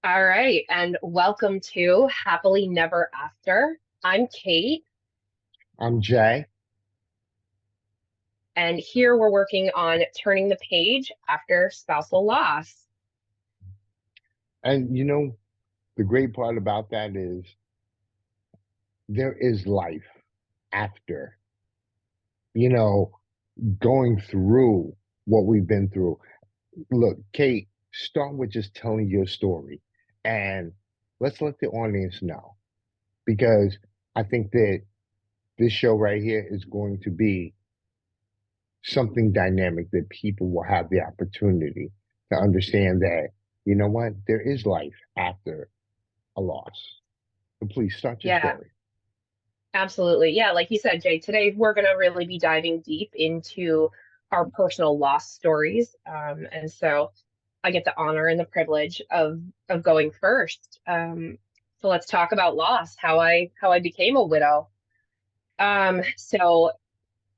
All right, and welcome to Happily Never After. I'm Kate, I'm Jay. and here we're working on turning the page after spousal loss. And the great part about that is there is life after, you know, going through what we've been through. Look, Kate, start with just telling your story and let's let the audience know because I think that this show right here is going to be something dynamic that people will have the opportunity to understand that, you know what, there is life after a loss. So please start your Yeah, story. absolutely. Yeah, like you said, Jay, today we're going to really be diving deep into our personal loss stories. And so I get the honor and the privilege of going first. So let's talk about loss, how I became a widow. So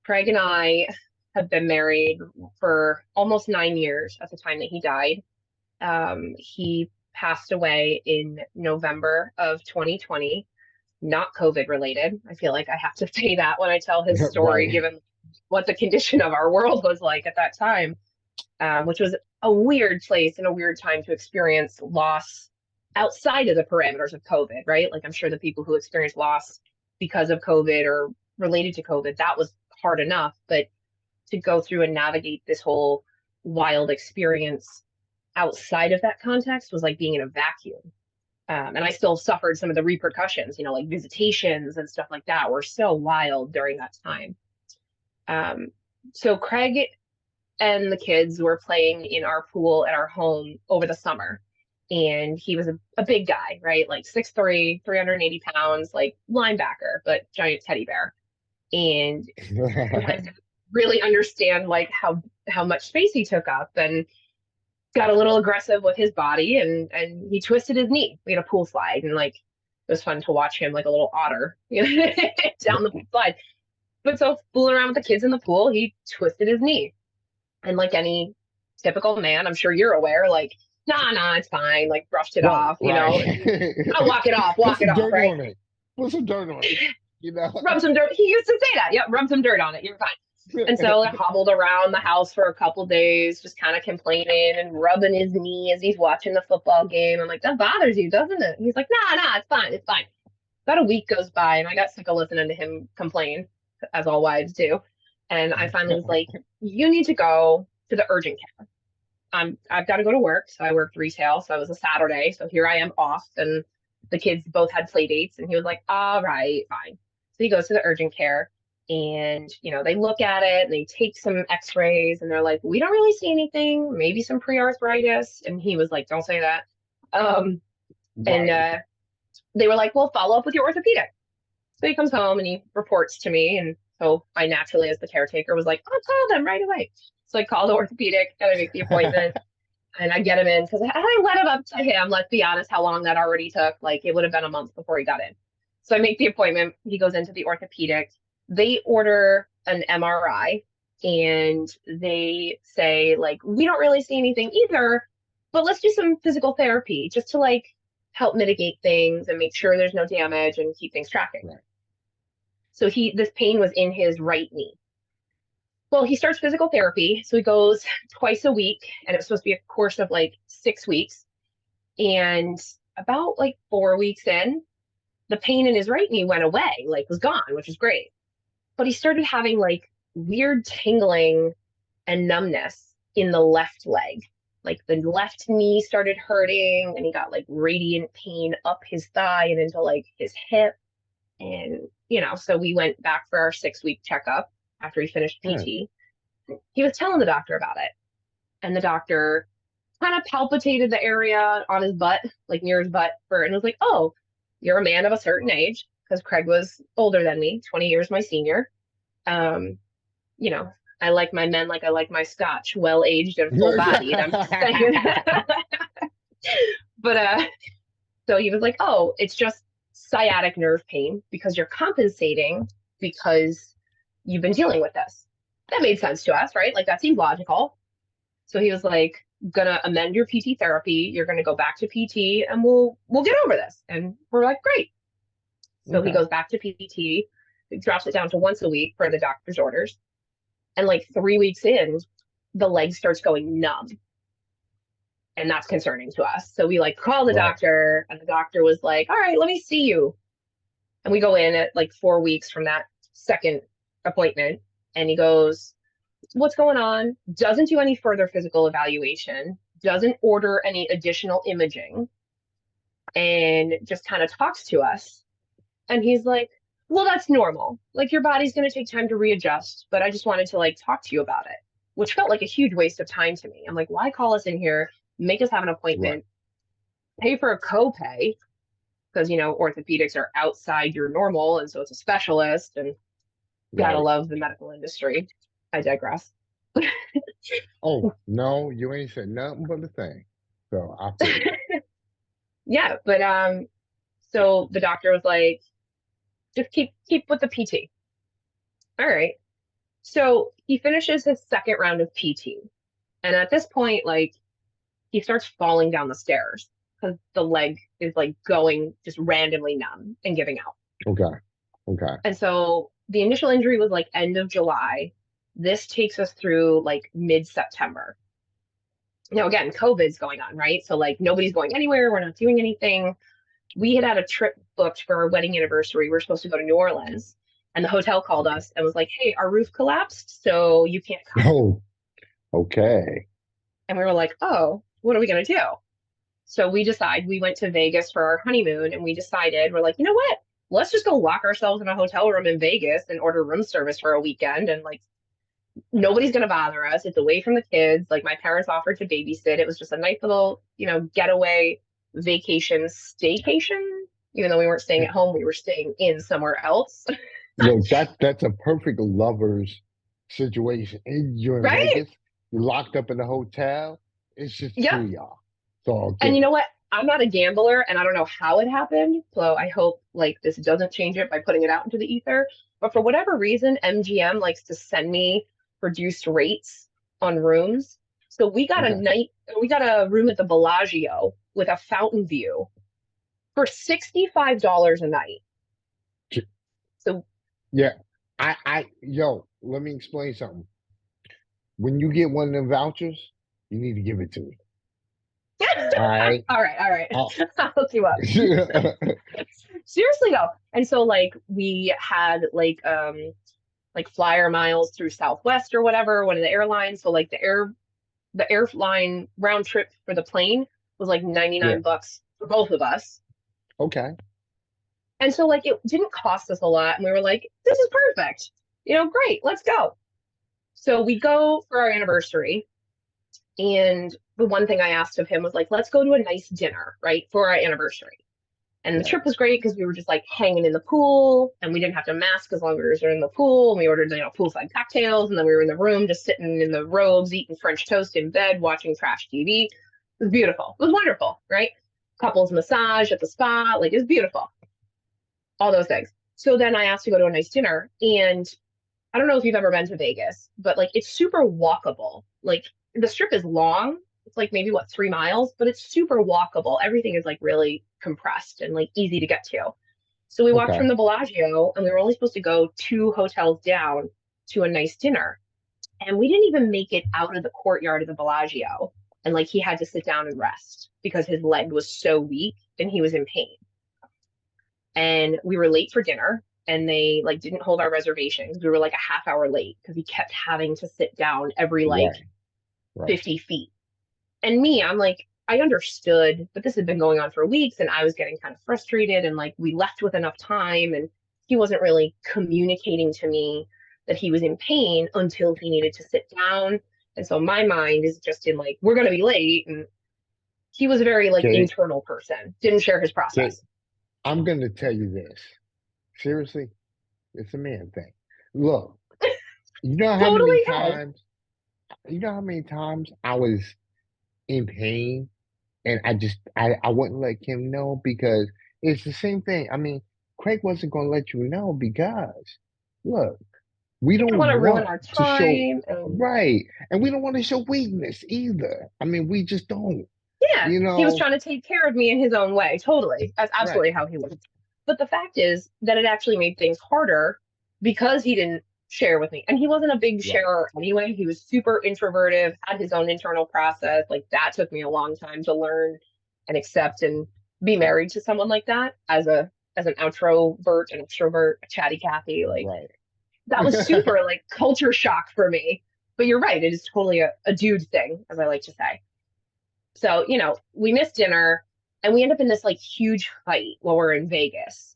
Craig and I have been married for almost 9 years at the time that he died. He passed away in November of 2020, not COVID related. I feel like I have to say that when I tell his story, Right. given what the condition of our world was like at that time, which was a weird place and a weird time to experience loss outside of the parameters of COVID, right? Like I'm sure the people who experienced loss because of COVID or related to COVID, that was hard enough. But to go through and navigate this whole wild experience outside of that context was like being in a vacuum. And I still suffered some of the repercussions, like visitations and stuff like that were so wild during that time. Um, so Craig and the kids were playing in our pool at our home over the summer. And he was a big guy, right? Like 6'3", 380 pounds, like linebacker, but giant teddy bear. And I didn't really understand like how much space he took up and got a little aggressive with his body and he twisted his knee. We had a pool slide and like it was fun to watch him like a little otter, down the slide. But so fooling around with the kids in the pool, he twisted his knee. And like any typical man, I'm sure you're aware, like, nah, it's fine, like brushed it Right, off, right. I'll Put walk it some off, dirt right? on it. Put some dirt on it. You know? Rub some dirt. He used to say that. Yep, rub some dirt on it. You're fine. And so I hobbled around the house for a couple days, just kind of complaining and rubbing his knee as he's watching the football game. I'm like, that bothers you, doesn't it? He's like, nah, it's fine, it's fine. About a week goes by, and I got sick of listening to him complain, as all wives do. And I finally was like, you need to go to the urgent care. I've got to go to work. So I worked retail. So it was a Saturday. So here I am off, and the kids both had play dates. And he was like, all right, fine. So he goes to the urgent care and, they look at it and they take some x-rays and they're like, we don't really see anything, maybe some pre-arthritis. And he was like, don't say that. Um, and Right. they were like, well, follow up with your orthopedic. So he comes home and he reports to me. And so I naturally, as the caretaker, was like, I'll call them right away. So I call the orthopedic and I make the appointment and I get him in because I led him up to him. Let's be honest, how long that already took. Like it would have been a month before he got in. So I make the appointment. He goes into the orthopedic. They order an MRI and they say, like, we don't really see anything either, but let's do some physical therapy just to like help mitigate things and make sure there's no damage and keep things tracking. Right. So this pain was in his right knee. Well, he starts physical therapy. So he goes twice a week, and it was supposed to be a course of like 6 weeks. And about like 4 weeks in, the pain in his right knee went away, like was gone, which was great. But he started having like weird tingling and numbness in the left leg. Like the left knee started hurting, and he got like radiant pain up his thigh and into like his hip. And, so we went back for our 6 week checkup after he finished Right. PT. He was telling the doctor about it. And the doctor kind of palpitated the area on his butt, like near his butt, and was like, oh, you're a man of a certain age, because Craig was older than me, 20 years my senior. Um, you know, I like my men like I like my scotch, well aged and full bodied. I'm just saying. But so he was like, oh, it's just sciatic nerve pain because you're compensating because you've been dealing with this. That made sense to us, right? Like that seemed logical. So he was like, gonna amend your PT therapy. You're gonna go back to PT and we'll get over this. And we're like, great. So he Okay. goes back to PT, he drops it down to once a week for the doctor's orders. And like 3 weeks in, the leg starts going numb. And that's concerning to us. So we like call the Right. doctor, and the doctor was like, all right, let me see you. And we go in at like 4 weeks from that second appointment. And he goes, what's going on? Doesn't do any further physical evaluation, doesn't order any additional imaging, and just kind of talks to us. And he's like, well, that's normal. Like your body's going to take time to readjust, but I just wanted to like talk to you about it, which felt like a huge waste of time to me. I'm like, why call us in here, make us have an Right. appointment, pay for a copay because, orthopedics are outside your normal. And so it's a specialist and gotta Right. love the medical industry. I digress. Oh, no, you ain't said nothing but a thing. So I feel you. Yeah, but so the doctor was like, just keep with the PT. All right. So he finishes his second round of PT. And at this point, like he starts falling down the stairs because the leg is like going just randomly numb and giving out. Okay. Okay. And so the initial injury was like end of July. This takes us through like mid-September. Now, again, COVID's going on, right? So like nobody's going anywhere. We're not doing anything. We had a trip booked for our wedding anniversary. We were supposed to go to New Orleans, and the hotel called us and was like, "Hey, our roof collapsed, so you can't come." Oh, okay. And we were like, "Oh, what are we gonna do?" So we went to Vegas for our honeymoon, and we decided we're like, you know what? Let's just go lock ourselves in a hotel room in Vegas and order room service for a weekend, and like nobody's gonna bother us. It's away from the kids. Like my parents offered to babysit. It was just a nice little, getaway vacation staycation. Even though we weren't staying at home, we were staying in somewhere else. Look, that's a perfect lovers situation. And you're in Right? Vegas, you're locked up in the hotel. It's just two Yep. of y'all. It's all And you good. know what? I'm not a gambler and I don't know how it happened. So I hope like this doesn't change it by putting it out into the ether. But for whatever reason, MGM likes to send me reduced rates on rooms. So Okay. we got a room at the Bellagio with a fountain view for $65 a night. Ch- So Yeah. Yo, let me explain something. When you get one of them vouchers, you need to give it to me. All right. all right. Oh. I'll hook you up. Seriously though. And so like we had like flyer miles through Southwest or whatever, one of the airlines. So like the airline round trip for the plane was like Yeah. $99 for both of us. Okay. And so like it didn't cost us a lot. And we were like, this is perfect. Great, let's go. So we go for our anniversary. And the one thing I asked of him was like, let's go to a nice dinner, right, for our anniversary. And the Right. trip was great because we were just like hanging in the pool and we didn't have to mask as long as we were in the pool. And we ordered, poolside cocktails. And then we were in the room just sitting in the robes, eating French toast in bed, watching trash TV. It was beautiful. It was wonderful, right? Couples massage at the spa. Like it was beautiful. All those things. So then I asked to go to a nice dinner. And I don't know if you've ever been to Vegas, but like it's super walkable. Like the strip is long. It's like maybe 3 miles, but it's super walkable. Everything is like really compressed and like easy to get to. So we walked from Okay. the Bellagio and we were only supposed to go 2 hotels down to a nice dinner. And we didn't even make it out of the courtyard of the Bellagio. And like he had to sit down and rest because his leg was so weak and he was in pain. And we were late for dinner and they like didn't hold our reservations. We were like a half hour late because he kept having to sit down every like Right. Right. 50 feet. And me, I'm like, I understood, but this had been going on for weeks and I was getting kind of frustrated and like we left with enough time and he wasn't really communicating to me that he was in pain until he needed to sit down. And so my mind is just in like, we're going to be late. And he was a very like Kate, internal person, didn't share his Kate, process. I'm gonna tell you this. Seriously, it's a man thing. Look, you know how many Totally is. times, you know how many times I was in pain and I wouldn't let Kim know because it's the same thing. I mean, Craig wasn't gonna let you know because look. We I don't don't want to ruin want our to show time. And right, and we don't want to show weakness either. I mean, we just don't, yeah, you he was know. trying to take care of me in his own way. Totally. That's absolutely Right, how he was. But the fact is that it actually made things harder because he didn't share with me. And he wasn't a big right, sharer anyway. He was super introverted, had his own internal process. Like that took me a long time to learn and accept and be married to someone like that as an outrovert, an extrovert, a chatty Cathy. Like right. that was super like culture shock for me. But you're right, it is totally a dude thing, as I like to say. So, we missed dinner and we end up in this like huge fight while we're in Vegas.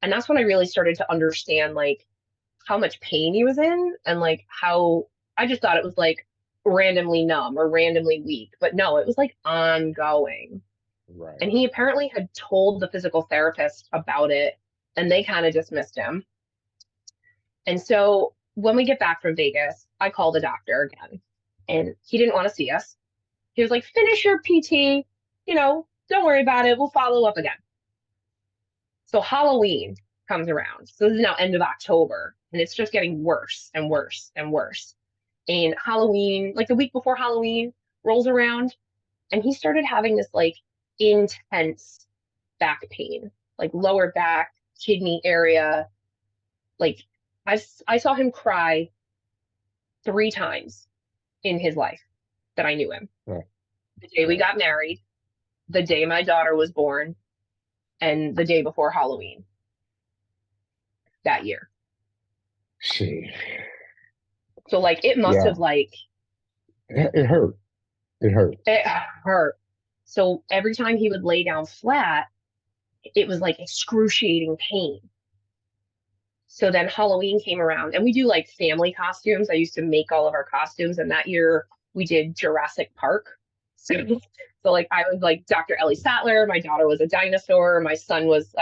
And that's when I really started to understand like how much pain he was in and like how I just thought it was like randomly numb or randomly weak. But no, it was like ongoing. Right. And he apparently had told the physical therapist about it and they kind of dismissed him. And so when we get back from Vegas, I call the doctor again and he didn't want to see us. He was like, finish your PT, don't worry about it. We'll follow up again. So Halloween comes around. So this is now end of October, and it's just getting worse and worse and worse. And Halloween, like the week before Halloween, rolls around, and he started having this like intense back pain, like lower back, kidney area. Like I saw him cry 3 times in his life that I knew him. Right. The day we Right. got married, the day my daughter was born, and the day before Halloween that year. See, So like it must yeah, have like it hurt. It hurt. it hurt. So every time he would lay down flat, it was like excruciating pain. So then Halloween came around and we do like family costumes. I used to make all of our costumes and that year we did Jurassic Park. So like I was like Dr. Ellie Sattler, my daughter was a dinosaur, my son was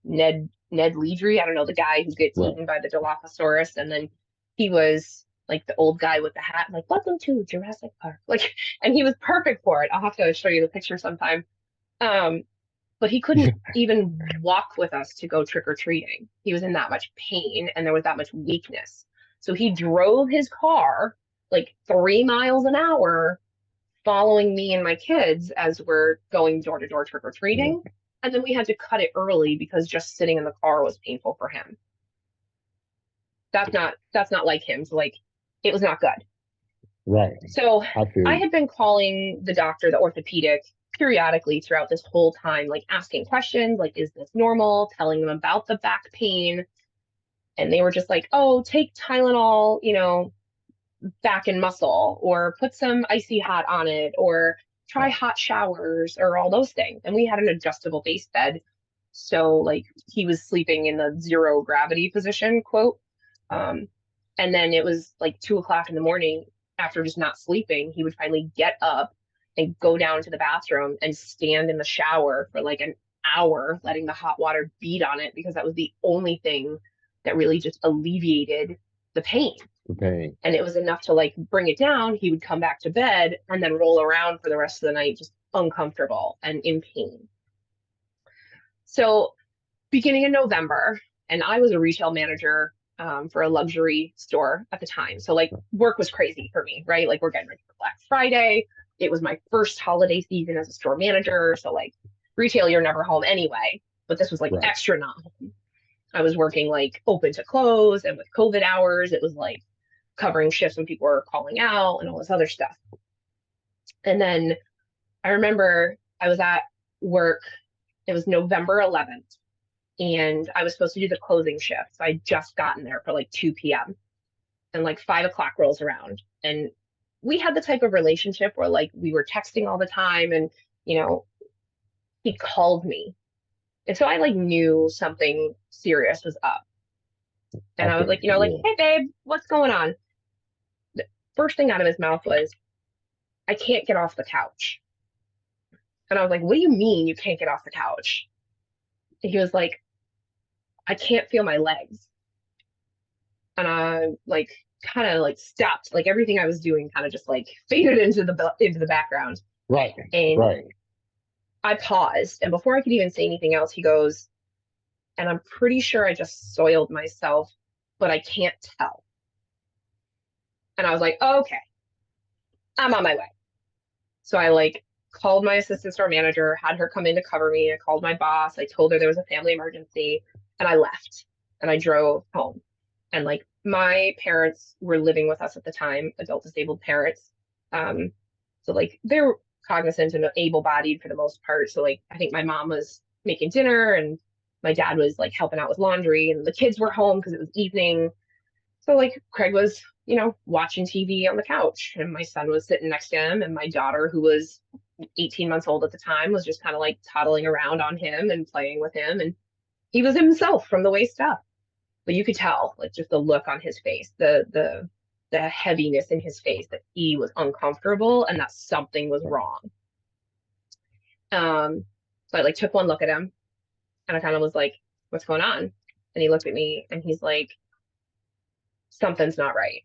Ned Leadry. I don't know, the guy who gets Right. eaten by the Dilophosaurus, and then he was like the old guy with the hat, like welcome to Jurassic Park. Like, and he was perfect for it. I'll have to show you the picture sometime. Um, but he couldn't even walk with us to go trick or treating. He was in that much pain and there was that much weakness. So he drove his car like 3 miles an hour following me and my kids as we're going door to door trick or treating. Right. And then we had to cut it early because just sitting in the car was painful for him. That's not like him. So like it was not good. Right. So I feel I you. had been calling the doctor, the orthopedic, periodically throughout this whole time, like asking questions, like, is this normal? Telling them about the back pain. And they were just like, oh, take Tylenol, back and muscle, or put some icy hot on it, or try Right. hot showers, or all those things. And we had an adjustable base bed. So, like, he was sleeping in the zero gravity position, quote. Um, and then it was like 2 o'clock in the morning after just not sleeping, he would finally get up and go down to the bathroom and stand in the shower for like an hour, letting the hot water beat on it because that was the only thing that really just alleviated the pain. The pain. And it was enough to like bring it down. He would come back to bed and then roll around for the rest of the night, just uncomfortable and in pain. So, beginning in November, and I was a retail manager for a luxury store at the time. So, like, work was crazy for me, right? Like, we're getting ready for Black Friday. It was my first holiday season as a store manager. So, like, retail, you're never home anyway. But this was like Right. extra not home. I was working like open to close, and with COVID hours, it was like covering shifts when people were calling out and all this other stuff. And then I remember I was at work, it was November 11th, and I was supposed to do the closing shift. So I'd just gotten there for like 2 p.m. and like 5 o'clock rolls around. And we had the type of relationship where like we were texting all the time and, you know, he called me. And so I like knew something serious was up. And I was like, Okay. Yeah. hey babe, what's going on? The first thing out of his mouth was, I can't get off the couch. And I was like, what do you mean you can't get off the couch? And he was like, I can't feel my legs. And I like kind of like stopped, like everything I was doing kind of just like faded into the background. Right. And Right. I paused, and before I could even say anything else, he goes, and I'm pretty sure I just soiled myself but I can't tell. And I was like, okay, I'm on my way. So I like called my assistant store manager, had her come in to cover me. I called my boss. I told her there was a family emergency and I left and I drove home. And like my parents were living with us at the time, adult disabled parents. Um, so like they're cognizant and able-bodied for the most part. So like I think my mom was making dinner and my dad was like helping out with laundry and the kids were home because it was evening. So like Craig was, watching TV on the couch and my son was sitting next to him and my daughter, who was 18 months old at the time, was just kind of like toddling around on him and playing with him. And he was himself from the waist up. But you could tell, like just the look on his face, the heaviness in his face that he was uncomfortable and that something was wrong. So I like took one look at him and I kind of was like, what's going on? And he looked at me and he's like, something's not right.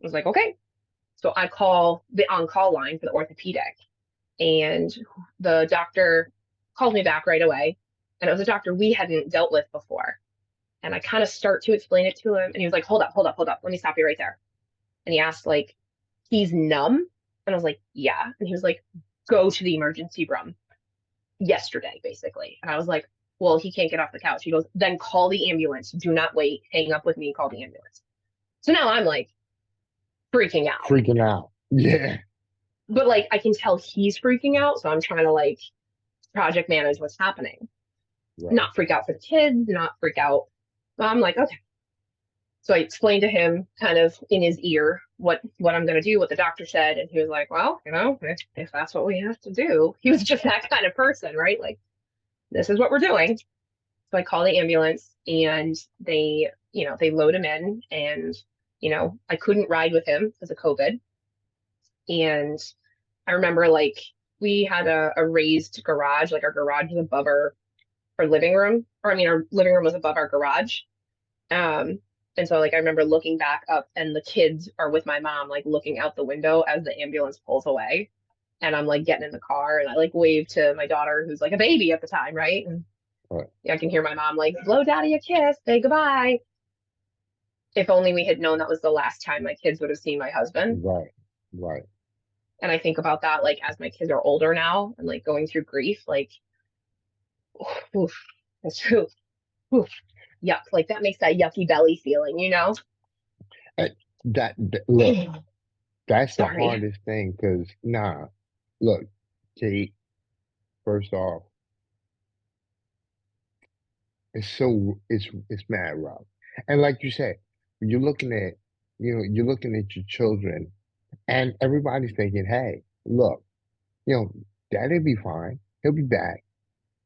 I was like, okay. So I call the on-call line for the orthopedic, and the doctor called me back right away. And it was a doctor we hadn't dealt with before. And I kind of start to explain it to him, and he was like, hold up, hold up, hold up. Let me stop you right there. And he asked, like, he's numb? And I was like, yeah. And he was like, go to the emergency room yesterday, basically. And I was like, well, he can't get off the couch. He goes, then call the ambulance. Do not wait. Hang up with me. Call the ambulance. So now I'm like, freaking out. Freaking out. Yeah. But like I can tell he's freaking out, so I'm trying to like project manage what's happening. Right. Not freak out for the kids, not freak out. But I'm like, okay. So I explained to him kind of in his ear what I'm gonna do, what the doctor said, and he was like, well, if that's what we have to do. He was just that kind of person, right? Like, this is what we're doing. So I call the ambulance and they load him in and I couldn't ride with him because of COVID. And I remember like we had a raised garage, like our garage was above our living room, or I mean, our living room was above our garage. Um, and so like I remember looking back up and the kids are with my mom, like looking out the window as the ambulance pulls away. And I'm like getting in the car and I like wave to my daughter who's like a baby at the time, right? And Right. I can hear my mom like, blow daddy a kiss, say goodbye. If only we had known that was the last time my kids would have seen my husband. Right. Right. And I think about that like as my kids are older now and like going through grief, like, oof, that's oof, oof, yuck. Like that makes that yucky belly feeling, you know? And look, that's the Sorry. hardest thing because look, Kate, first off, it's mad rough. And like you said, you're looking at you're looking at your children and everybody's thinking, hey, look, daddy'll be fine. He'll be back.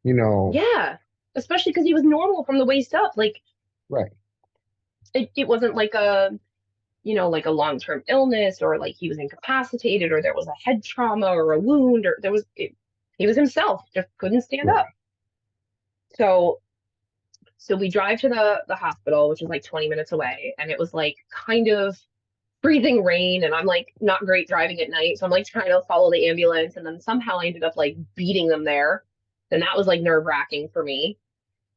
You know, Yeah. Especially because he was normal from the waist up. Like right. it wasn't like like a long-term illness or like he was incapacitated or there was a head trauma or a wound or he was himself, just couldn't stand Right. up. So we drive to the hospital, which is like 20 minutes away, and it was like kind of freezing rain, and I'm like not great driving at night, so I'm like trying to follow the ambulance, and then somehow I ended up like beating them there. Then that was like nerve-wracking for me.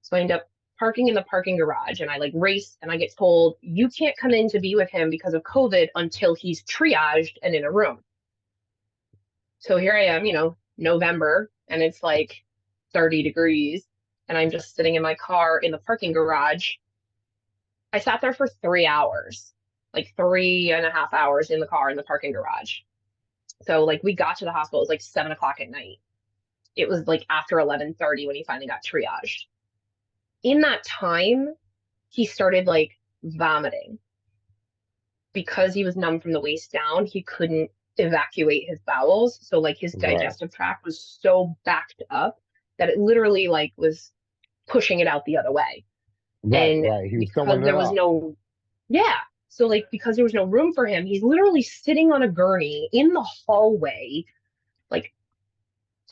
So I end up parking in the parking garage, and I like race, and I get told you can't come in to be with him because of COVID until he's triaged and in a room. So here I am, November, and it's like 30 degrees, and I'm just sitting in my car in the parking garage. I sat there for 3 hours, like 3.5 hours in the car in the parking garage. So like we got to the hospital, it was like 7 o'clock at night. It was like after 11:30 when he finally got triaged. In that time, he started like vomiting because he was numb from the waist down. He couldn't evacuate his bowels. So like his Right. digestive tract was so backed up that it literally like was pushing it out the other way. Right. And Right. He was because throwing it there was up. no, yeah. So like because there was no room for him, he's literally sitting on a gurney in the hallway, like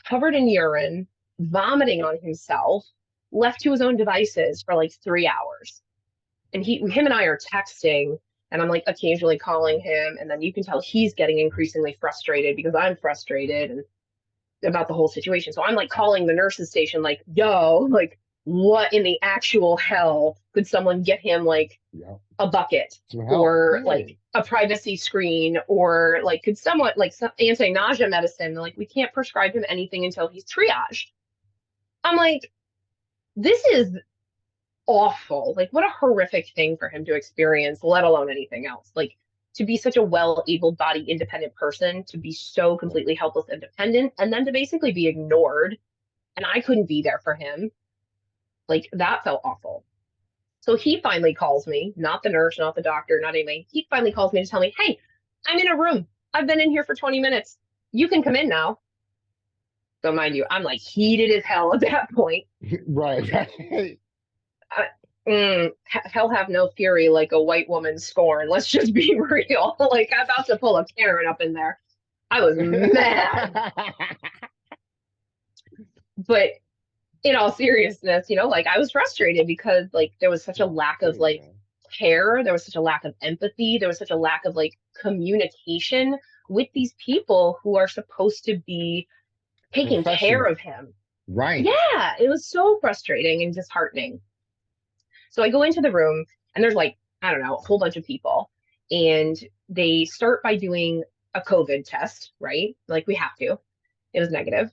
covered in urine, vomiting on himself, left to his own devices for like 3 hours. And him and I are texting, and I'm like occasionally calling him, and then you can tell he's getting increasingly frustrated because I'm frustrated and about the whole situation. So I'm like calling the nurse's station, like, yo, like, what in the actual hell could someone get him like Yep. a bucket Some help. or Yeah. like a privacy screen or like could someone like some anti-nausea medicine? Like we can't prescribe him anything until he's triaged. I'm like, this is awful. Like what a horrific thing for him to experience, let alone anything else. Like to be such a well able-bodied, independent person, to be so Right. completely helpless and dependent, and then to basically be ignored. And I couldn't be there for him. Like that felt awful. So he finally calls me, not the nurse, not the doctor, not anybody. He finally calls me to tell me, hey, I'm in a room. I've been in here for 20 minutes. You can come in now. So mind you, I'm like heated as hell at that point. Right. Right. I, hell have no fury like a white woman scorn. Let's just be real. Like I'm about to pull a Karen up in there. I was mad. But in all seriousness, like I was frustrated because like there was such a No, I lack of feel you, like man. care, there was such a lack of empathy, there was such a lack of like communication with these people who are supposed to be taking care Professional. of him. Right. Yeah, it was so frustrating and disheartening. So I go into the room and there's like, I don't know, a whole bunch of people. And they start by doing a COVID test, right? Like we have to. It was negative.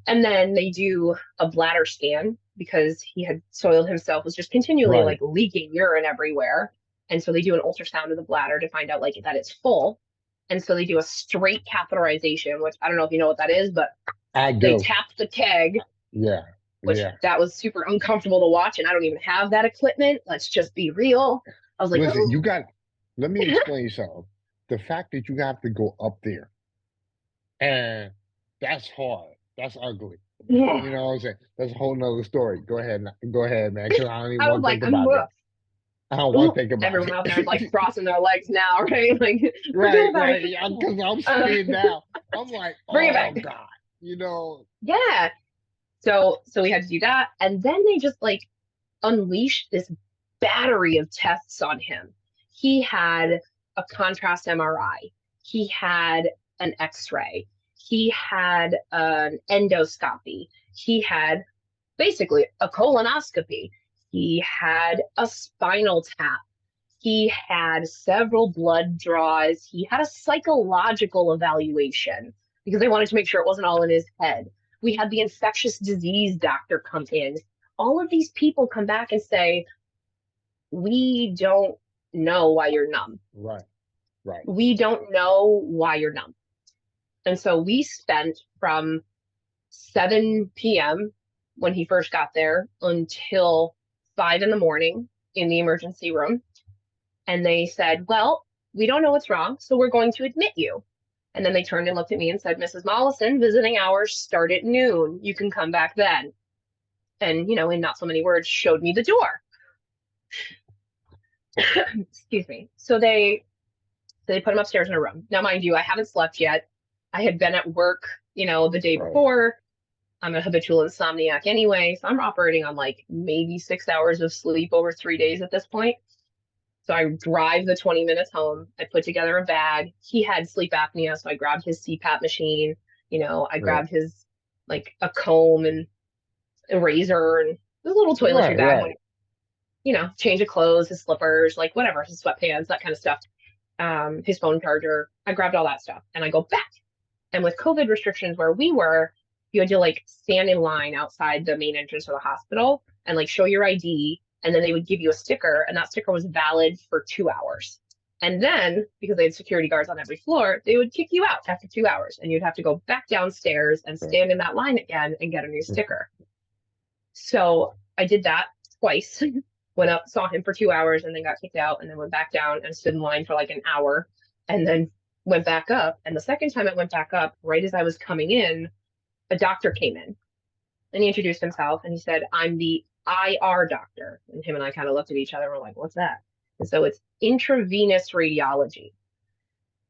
And then they do a bladder scan because he had soiled himself, was just continually like Right. leaking urine everywhere. And so they do an ultrasound of the bladder to find out like that it's full. And so they do a straight catheterization, which I don't know if you know what that is, but I they do. tap the keg, Yeah. which Yeah. that was super uncomfortable to watch. And I don't even have that equipment. Let's just be real. I was like, Listen, oh, let me explain something. The fact that you have to go up there and that's hard. That's ugly. yeah. You know what I'm saying? That's a whole nother story. Go ahead. Go ahead, man. Because I don't even I was want to like, think about it. I don't want ooh, to think about everyone out there is like it. crossing their legs now, right? Like, forget Right, about it. right. Yeah, because I'm Uh, seeing now. I'm like, bring it oh back. God. You know, Yeah. So we had to do that. And then they just like unleashed this battery of tests on him. He had a contrast MRI. He had an X-ray. He had an endoscopy. He had basically a colonoscopy. He had a spinal tap. He had several blood draws. He had a psychological evaluation because they wanted to make sure it wasn't all in his head. We had the infectious disease doctor come in. All of these people come back and say, we don't know why you're numb. right, right. We don't know why you're numb. And so we spent from 7 p.m. when he first got there until 5 in the morning in the emergency room. And they said, well, we don't know what's wrong, so we're going to admit you. And then they turned and looked at me and said, Mrs. Mollison, visiting hours start at noon. You can come back then. And, in not so many words, showed me the door. Excuse me. So they put him upstairs in a room. Now, mind you, I haven't slept yet. I had been at work, the day Right. before. I'm a habitual insomniac anyway, so I'm operating on like maybe 6 hours of sleep over 3 days at this point. So I drive the 20 minutes home. I put together a bag. He had sleep apnea, so I grabbed his CPAP machine. I Right. grabbed his like a comb and a razor and this little toiletry Right. bag. Right. Change of clothes, his slippers, like whatever, his sweatpants, that kind of stuff. His phone charger. I grabbed all that stuff and I go back. And with COVID restrictions where we were, you had to like stand in line outside the main entrance of the hospital and like show your ID. And then they would give you a sticker, and that sticker was valid for 2 hours. And then, because they had security guards on every floor, they would kick you out after 2 hours, and you'd have to go back downstairs and Right. stand in that line again and get a new sticker. So I did that twice. Went up, saw him for 2 hours, and then got kicked out, and then went back down and stood in line for like an hour, and then went back up. And the second time it went back up, right as I was coming in, a doctor came in and he introduced himself and he said, I'm the IR doctor. And him and I kind of looked at each other and we're like, what's that? And so it's intravenous radiology.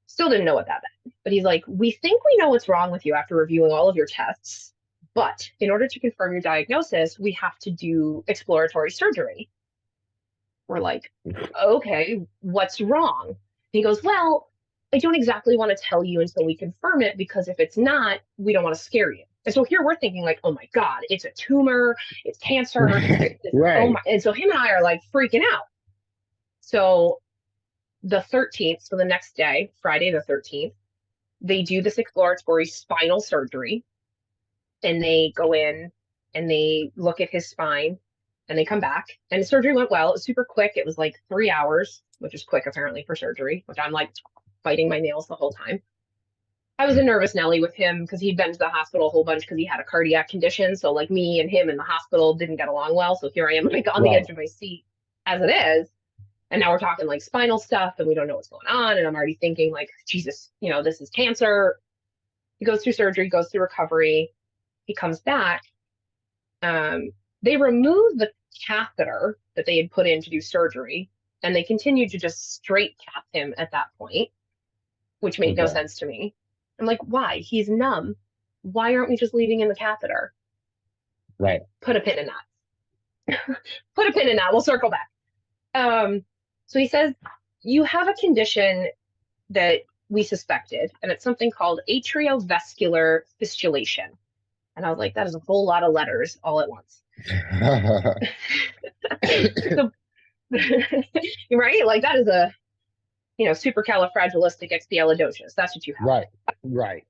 Still didn't know what that meant. But he's like, we think we know what's wrong with you after reviewing all of your tests. But in order to confirm your diagnosis, we have to do exploratory surgery. We're like, okay, what's wrong? He goes, well, I don't exactly want to tell you until we confirm it because if it's not, we don't want to scare you. And so here we're thinking like, oh my God, it's a tumor, it's cancer, Right. it's this, oh Right. my. And so him and I are like freaking out. So the 13th, so the next day, Friday the 13th, they do this exploratory spinal surgery and they go in and they look at his spine and they come back. And the surgery went well. It was super quick. It was like 3 hours, which is quick apparently for surgery, which I'm like biting my nails the whole time. I was a nervous Nelly with him because he'd been to the hospital a whole bunch because he had a cardiac condition. So like me and him in the hospital didn't get along well. So here I am like on the Right. edge of my seat as it is. And now we're talking like spinal stuff and we don't know what's going on. And I'm already thinking like, Jesus, this is cancer. He goes through surgery, goes through recovery. He comes back. Um, they removed the catheter that they had put in to do surgery, and they continued to just straight cap him at that point, which made no Okay. sense to me. I'm like, why? He's numb. Why aren't we just leaving in the catheter? Right. Put a pin in that. Put a pin in that. We'll circle back. Um, so he says, you have a condition that we suspected, and it's something called atriovascular fistulation. And I was like, that is a whole lot of letters all at once. So, right? Like that is a, supercalifragilisticexpialidocious. That's what you have. Right. Right.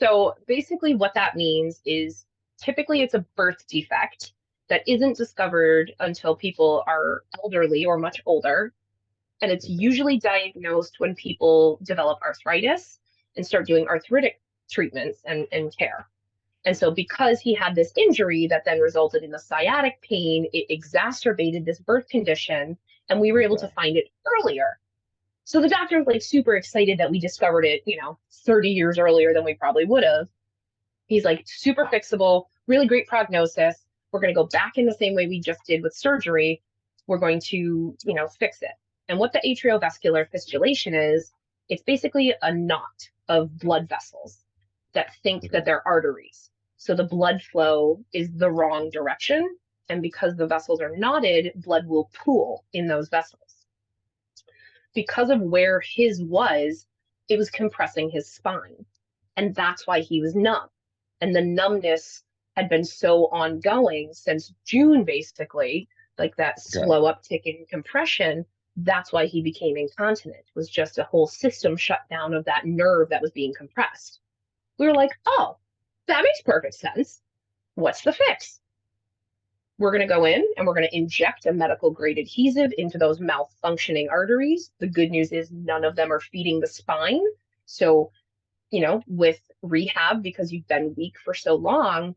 So basically what that means is typically it's a birth defect that isn't discovered until people are elderly or much older. And it's usually diagnosed when people develop arthritis and start doing arthritic treatments and care. And so because he had this injury that then resulted in the sciatic pain, it exacerbated this birth condition and we were able to Okay. find it earlier. So the doctor was like super excited that we discovered it, 30 years earlier than we probably would have. He's like super fixable, really great prognosis. We're going to go back in the same way we just did with surgery. We're going to, fix it. And what the atriovascular fistulation is, it's basically a knot of blood vessels that think that Okay. they're arteries. So the blood flow is the wrong direction. And because the vessels are knotted, blood will pool in those vessels. Because of where his was, it was compressing his spine. And that's why he was numb. And the numbness had been so ongoing since June, basically, like that Okay. slow uptick in compression. That's why he became incontinent. It was just a whole system shutdown of that nerve that was being compressed. We were like, oh, that makes perfect sense. What's the fix? We're going to go in and we're going to inject a medical grade adhesive into those malfunctioning arteries. The good news is none of them are feeding the spine. So, with rehab, because you've been weak for so long,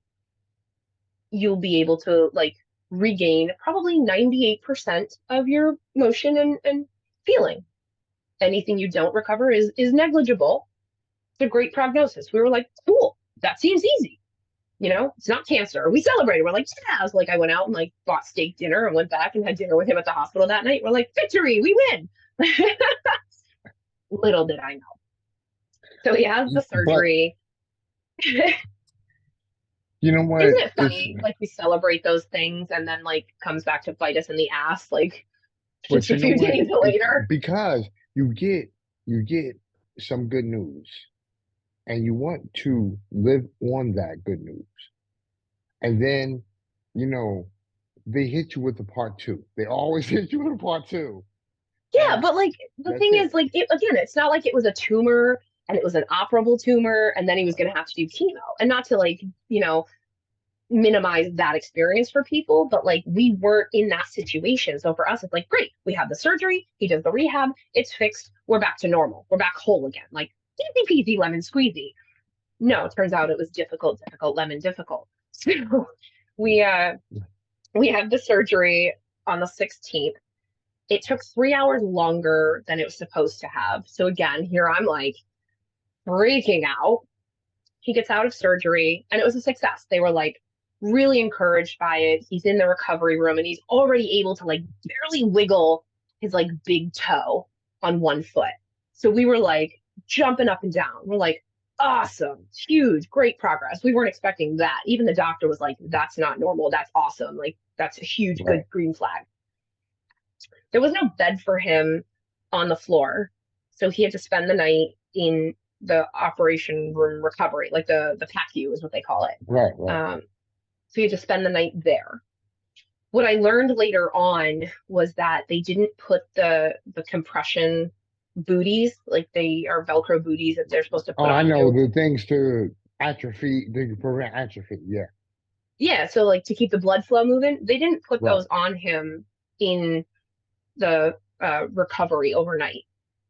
you'll be able to like regain probably 98% of your motion and feeling. Anything you don't recover is negligible. It's a great prognosis. We were like, cool, that seems easy. It's not cancer. We celebrated. We're like, yeah. I was like, I went out and like bought steak dinner and went back and had dinner with him at the hospital that night. We're like, victory, we win. Little did I know. So he has the But surgery. Isn't you know what? it funny? Like we celebrate those things and then like comes back to bite us in the ass like But just a you know few what? days It's later. because you get some good news and you want to live on that good news. And then, you know, they hit you with the part two. They always hit you with a part two. Yeah, And but like the that's thing it. is, like again, it's not like it was a tumor and it was an operable tumor, and then he was going to have to do chemo. And not to like minimize that experience for people, but like we weren't in that situation. So for us, it's like great, we have the surgery, he does the rehab, it's fixed, we're back to normal, we're back whole again, like easy peasy lemon squeezy. No, it turns out it was difficult, difficult, lemon difficult. So we uh we had the surgery on the 16th. It took 3 hours longer than it was supposed to have. So again, here I'm like freaking out. He gets out of surgery and it was a success. They were like really encouraged by it. He's in the recovery room and he's already able to like barely wiggle his like big toe on one foot. So we were like jumping up and down. We're like, awesome, huge, great progress. We weren't expecting that. Even the doctor was like, that's not normal. That's awesome. Like, that's a huge, Right. good green flag. There was no bed for him on the floor. So he had to spend the night in the operation room recovery, like the PACU is what they call it. Right, right. So you had to spend the night there. What I learned later on was that they didn't put the compression booties, like they are Velcro booties that they're supposed to Oh, put I on know you. the things to atrophy, to prevent atrophy. Yeah, Yeah, so like to keep the blood flow moving, they didn't put right. those on him in the recovery overnight.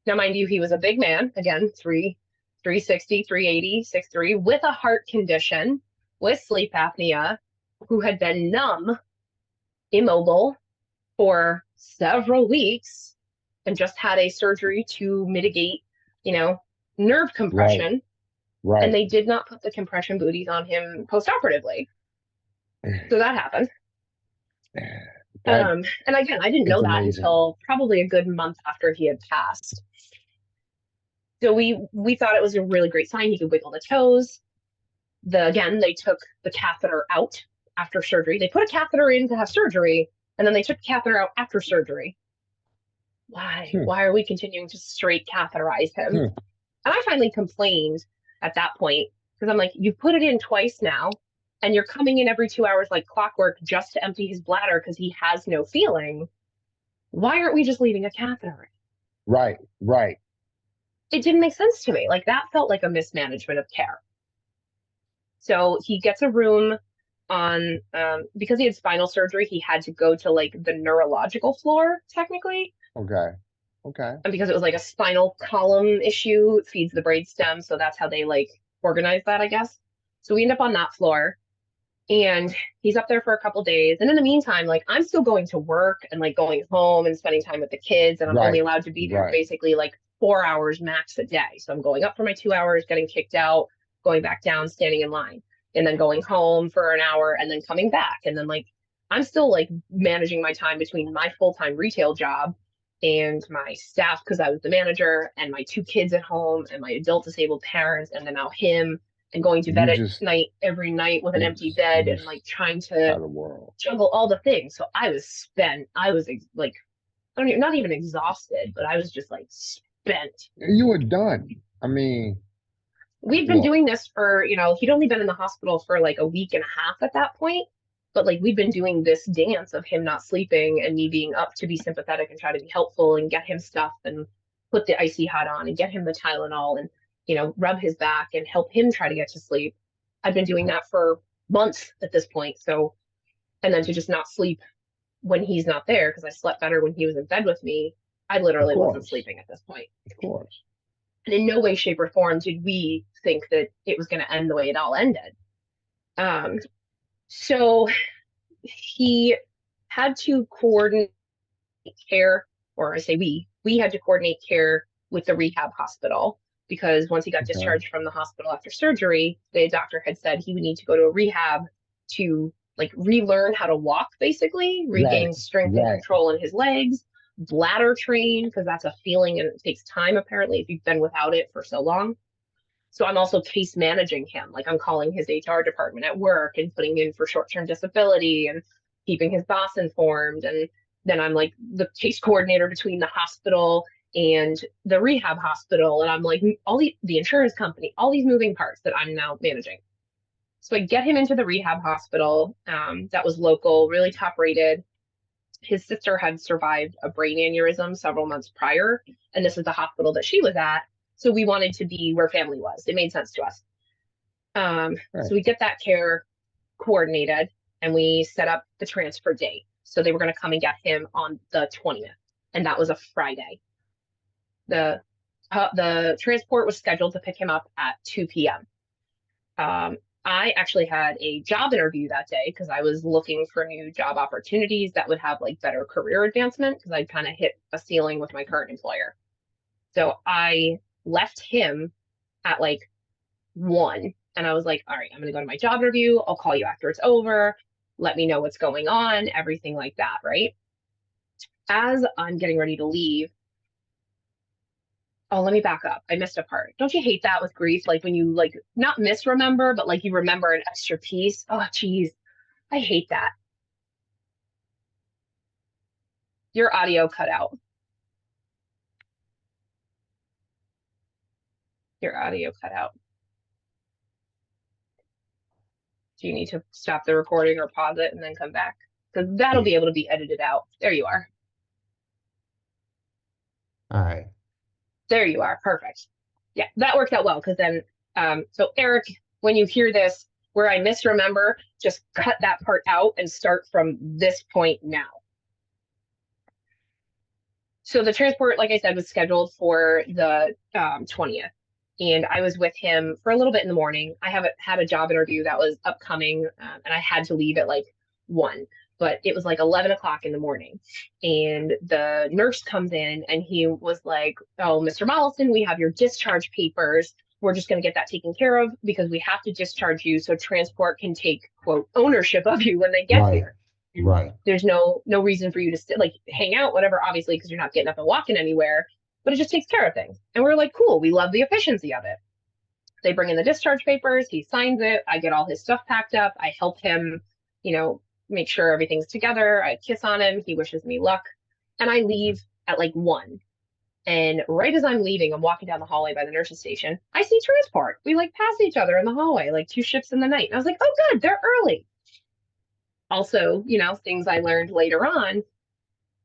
Now, mind you, he was a big man, again, 360, 380, 6'3", with a heart condition, with sleep apnea, who had been numb, immobile for several weeks, and just had a surgery to mitigate, you know, nerve Right, compression. And right. they did not put the compression booties on him postoperatively. So that happened. That And again, I didn't it's know that amazing. until probably a good month after he had passed. So we thought it was a really great sign. He could wiggle the toes. Again, they took the catheter out after surgery. They put a catheter in to have surgery, and then they took the catheter out after surgery. Why? Hmm, Why are we continuing to straight catheterize him? hmm. And I finally complained at that point because I'm like, you've put it in twice now, and you're coming in every 2 hours like clockwork just to empty his bladder because he has no feeling. Why aren't we just leaving a catheter Right, right, in? It didn't make sense to me. Like that felt like a mismanagement of care. So he gets a room on because he had spinal surgery, he had to go to like the neurological floor technically. okay, okay. And because it was like a spinal column issue, it feeds the brainstem, so that's how they like organize that, I guess. So we end up on that floor, and he's up there for a couple days. And in the meantime, like I'm still going to work and like going home and spending time with the kids, and I'm only Right, allowed to be there right. basically like 4 hours max a day. So I'm going up for my 2 hours, getting kicked out, going back down, standing in line, and then going home for an hour and then coming back. And then like I'm still like managing my time between my full-time retail job and my staff because I was the manager and my two kids at home and my adult disabled parents and then now him and going to bed You at just, night every night with an empty you bed and like just trying to out of the world. juggle all the things. So I was spent. I was like, I don't even, not even exhausted, but I was just like spent. You were done. I mean, We'd been look, doing this for, he'd only been in the hospital for like a week and a half at that point. But like we'd been doing this dance of him not sleeping and me being up to be sympathetic and try to be helpful and get him stuff and put the icy hot on and get him the Tylenol and, rub his back and help him try to get to sleep. I've been doing that for months at this point. So, and then to just not sleep when he's not there, because I slept better when he was in bed with me, I of literally wasn't course, sleeping at this point. of course. And in no way, shape, or form did we think that it was going to end the way it all ended. Um, so he had to coordinate care, or I say we had to coordinate care with the rehab hospital because once he got Okay. discharged from the hospital after surgery, the doctor had said he would need to go to a rehab to like relearn how to walk, basically, Right, regain strength and right. control in his legs, bladder train, because that's a feeling and it takes time apparently if you've been without it for so long. So I'm also case managing him. Like I'm calling his HR department at work and putting in for short-term disability and keeping his boss informed. And then I'm like the case coordinator between the hospital and the rehab hospital. And I'm like all the insurance company, all these moving parts that I'm now managing. So I get him into the rehab hospital that was local, really top rated. His sister had survived a brain aneurysm several months prior, and this is the hospital that she was at. So we wanted to be where family was. It made sense to us. Right. So we get that care coordinated and we set up the transfer date. So they were going to come and get him on the 20th, and that was a Friday. The transport was scheduled to pick him up at 2 p.m. I actually had a job interview that day because I was looking for new job opportunities that would have like better career advancement because I'd kind of hit a ceiling with my current employer. So I left him at like 1 and I was like, all right, I'm going to go to my job interview. I'll call you after it's over. Let me know what's going on, everything like that, right? As I'm getting ready to leave, oh, let me back up. I missed a part. Don't you hate that with grief? Like when you like not misremember, but like you remember an extra piece. Oh, geez. I hate that. Your audio cut out. Your audio cut out. Do you need to stop the recording or pause it and then come back? Because that'll Yeah. be able to be edited out. There you are. All right. There you are. Perfect. Yeah, that worked out well because then, so Eric, when you hear this, where I misremember, just cut that part out and start from this point now. So the transport, like I said, was scheduled for the 20th. And I was with him for a little bit in the morning. I haven't had a job interview that was upcoming, and I had to leave at like 1, but it was like 11 o'clock in the morning. And the nurse comes in and he was like, "Oh, Mr. Mollison, we have your discharge papers. We're just going to get that taken care of because we have to discharge you so transport can take, quote, ownership of you when they get Right. here. And Right. there's no reason for you to sit, like hang out, whatever, obviously, because you're not getting up and walking anywhere, but it just takes care of things." And we're like, cool, we love the efficiency of it. They bring in the discharge papers, he signs it, I get all his stuff packed up, I help him, make sure everything's together, I kiss on him, he wishes me luck, and I leave at like 1. And right as I'm leaving, I'm walking down the hallway by the nurse's station. I see transport. We like pass each other in the hallway, like 2 shifts in the night. And I was like, oh, good, they're early. Also, things I learned later on,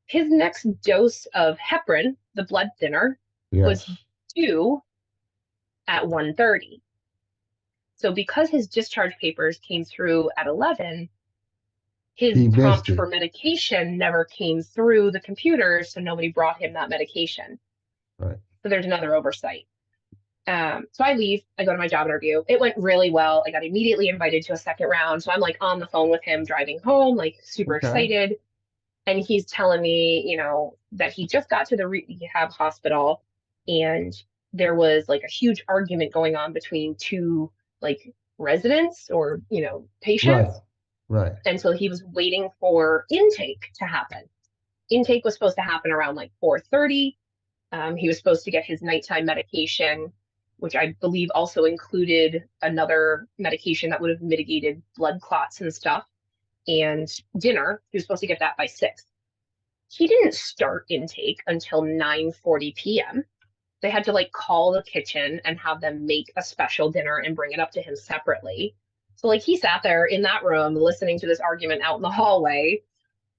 his next dose of heparin, the blood thinner, was Yes. due at 1:30. So because his discharge papers came through at 11, his He prompt missed for it. medication never came through the computer, so nobody brought him that medication. Right. So there's another oversight. So I leave, I go to my job interview. It went really well. I got immediately invited to a second round. So I'm like on the phone with him driving home, like super Okay. excited. And he's telling me, that he just got to the rehab hospital and there was like a huge argument going on between two like residents or, Right. patients. Right. And so he was waiting for intake to happen. Intake was supposed to happen around like 4:30. He was supposed to get his nighttime medication, which I believe also included another medication that would have mitigated blood clots and stuff, and dinner. He was supposed to get that by 6. He didn't start intake until 9:40 p.m. They had to like call the kitchen and have them make a special dinner and bring it up to him separately. So like he sat there in that room listening to this argument out in the hallway,